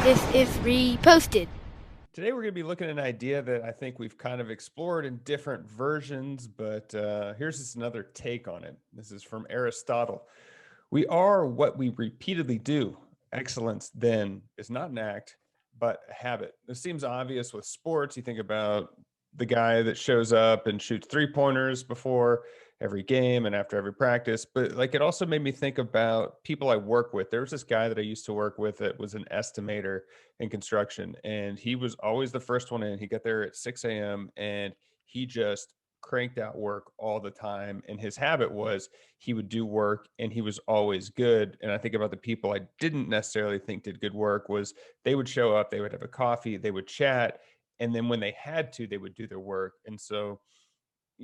This is reposted. Today, we're going to be looking at an idea that I think we've kind of explored in different versions, but here's just another take on it. This is from Aristotle. We are what we repeatedly do. Excellence, then, is not an act, but a habit. This seems obvious with sports. You think about the guy that shows up and shoots three pointers before every game and after every practice. But like it also made me think about people I work with. There was this guy that I used to work with that was an estimator in construction, and he was always the first one in. He got there at 6 a.m. and he just cranked out work all the time. And his habit was he would do work and he was always good. And I think about the people I didn't necessarily think did good work was they would show up, they would have a coffee, they would chat, and then when they had to, they would do their work. And so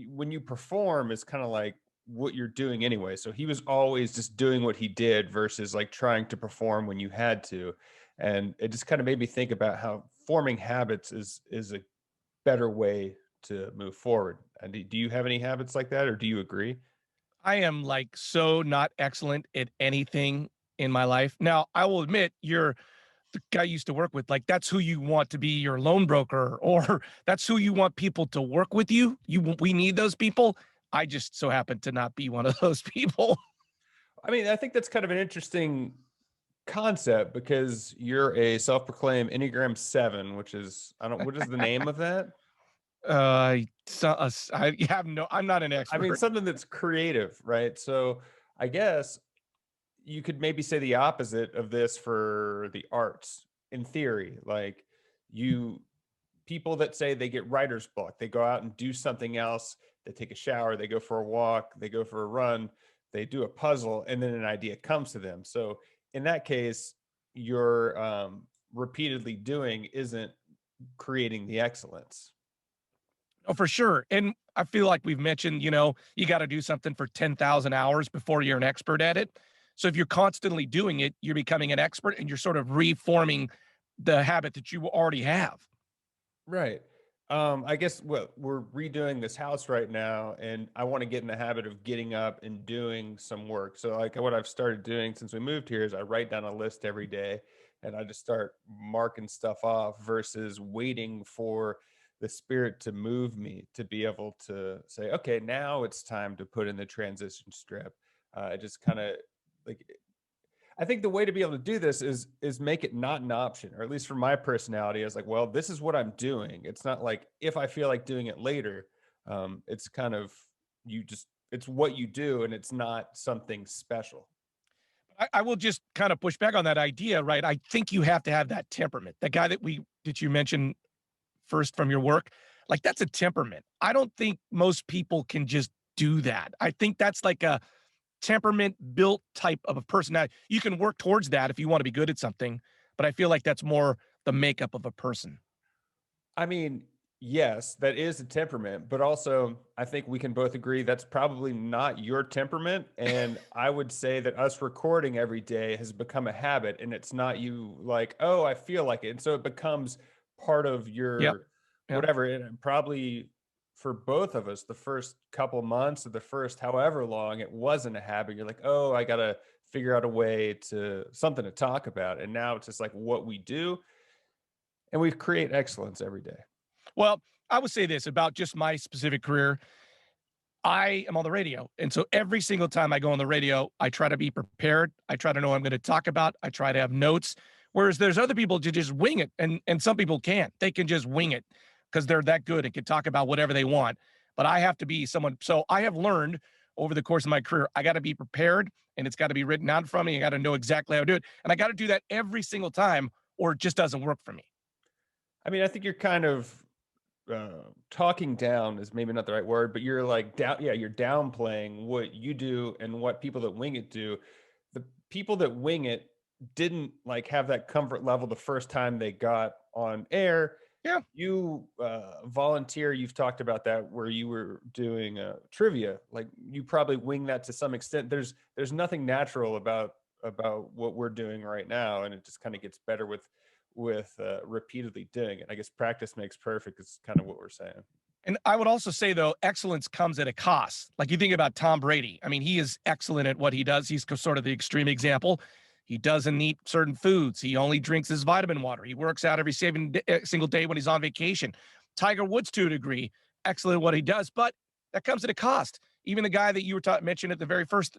when you perform, it's kind of like what you're doing anyway. So he was always just doing what he did versus like trying to perform when you had to. And it just kind of made me think about how forming habits is a better way to move forward. And do you have any habits like that, or do you agree? I am like so not excellent at anything in my life. Now, I will admit you're the guy you used to work with, like that's who you want to be your loan broker, or that's who you want people to work with you. We need those people. I just so happen to not be one of those people. I mean, I think that's kind of an interesting concept because you're a self-proclaimed Enneagram 7, which is I don't what is the name of that? I have no, I'm not an I mean, expert. something that's creative, right? So I guess you could maybe say the opposite of this for the arts in theory. Like you people that say they get writer's block, they go out and do something else, they take a shower, they go for a walk, they go for a run, they do a puzzle, and then an idea comes to them. So in that case, you're repeatedly doing isn't creating the excellence. Oh, for sure. And I feel like we've mentioned, you got to do something for 10,000 hours before you're an expert at it. So if you're constantly doing it, you're becoming an expert and you're sort of reforming the habit that you already have. Right. I guess what we're redoing this house right now, and I want to get in the habit of getting up and doing some work. So, like, what I've started doing since we moved here is I write down a list every day and I just start marking stuff off versus waiting for the spirit to move me to be able to say, okay, now it's time to put in the transition strip. I just kind of like I think the way to be able to do this is make it not an option, or at least for my personality, is like, well, this is what I'm doing. It's not like if I feel like doing it later. It's kind of you just it's what you do, and it's not something special. I will just kind of push back on that idea, right? I think you have to have that temperament. The guy that you mentioned first from your work, like that's a temperament. I don't think most people can just do that. I think that's like a temperament built type of a personality. You can work towards that if you want to be good at something, but I feel like that's more the makeup of a person. I mean, yes, that is a temperament, but also I think we can both agree that's probably not your temperament. And I would say that us recording every day has become a habit, and it's not you like, oh, I feel like it. And so it becomes part of Yep. your Yep. whatever. And probably for both of us, the first couple months or the first however long, it wasn't a habit. You're like, oh, I got to figure out a way to something to talk about. And now it's just like what we do, and we create excellence every day. Well, I would say this about just my specific career. I am on the radio. And so every single time I go on the radio, I try to be prepared. I try to know what I'm going to talk about. I try to have notes. Whereas there's other people to just wing it. And some people can't. They can just wing it because they're that good and can talk about whatever they want. But I have to be someone. So I have learned over the course of my career, I got to be prepared and it's got to be written out from me. I got to know exactly how to do it. And I got to do that every single time or it just doesn't work for me. I mean, I think you're kind of talking down is maybe not the right word, but you're like down, yeah, you're downplaying what you do and what people that wing it do. The people that wing it didn't like have that comfort level the first time they got on air. Yeah. You volunteer, you've talked about that where you were doing trivia. Like you probably wing that to some extent. There's nothing natural about what we're doing right now, and it just kind of gets better with repeatedly doing it. I guess practice makes perfect is kind of what we're saying. And I would also say, though, excellence comes at a cost. Like you think about Tom Brady. I mean, he is excellent at what he does. He's sort of the extreme example. He doesn't eat certain foods. He only drinks his vitamin water. He works out every single day when he's on vacation. Tiger Woods, to a degree, excellent at what he does, but that comes at a cost. Even the guy that you were mentioned at the very first,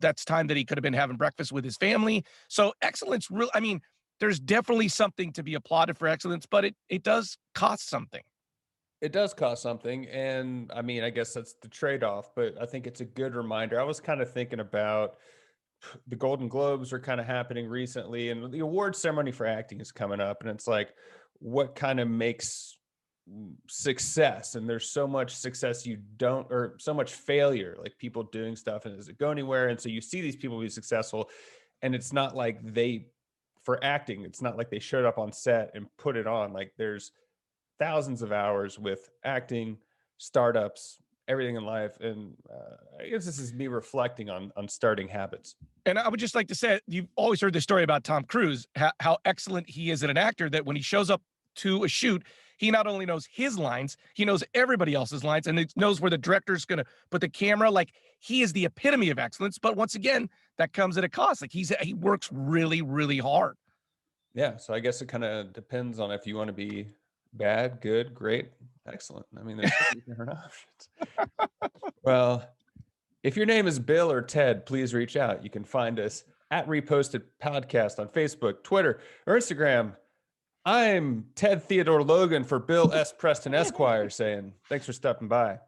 that's time that he could have been having breakfast with his family. So excellence, real. I mean, there's definitely something to be applauded for excellence, but it does cost something. It does cost something. And I mean, I guess that's the trade-off, but I think it's a good reminder. I was kind of thinking about the Golden Globes are kind of happening recently, and the award ceremony for acting is coming up. And it's like, what kind of makes success? And there's so much success you don't, or so much failure, like people doing stuff and does it go anywhere? And so you see these people be successful, and it's not like for acting, it's not like they showed up on set and put it on. Like there's thousands of hours with acting, startups, everything in life. And I guess this is me reflecting on starting habits. And I would just like to say, you've always heard the story about Tom Cruise, how excellent he is as an actor, that when he shows up to a shoot, he not only knows his lines, he knows everybody else's lines, and he knows where the director's going to put the camera. Like, he is the epitome of excellence. But once again, that comes at a cost. Like, he works really, really hard. Yeah. So I guess it kind of depends on if you want to be bad, good, great, excellent. I mean, there's different options. Well, if your name is Bill or Ted, please reach out. You can find us at Reposted Podcast on Facebook, Twitter, or Instagram. I'm Ted Theodore Logan for Bill S. Preston Esquire saying, thanks for stopping by.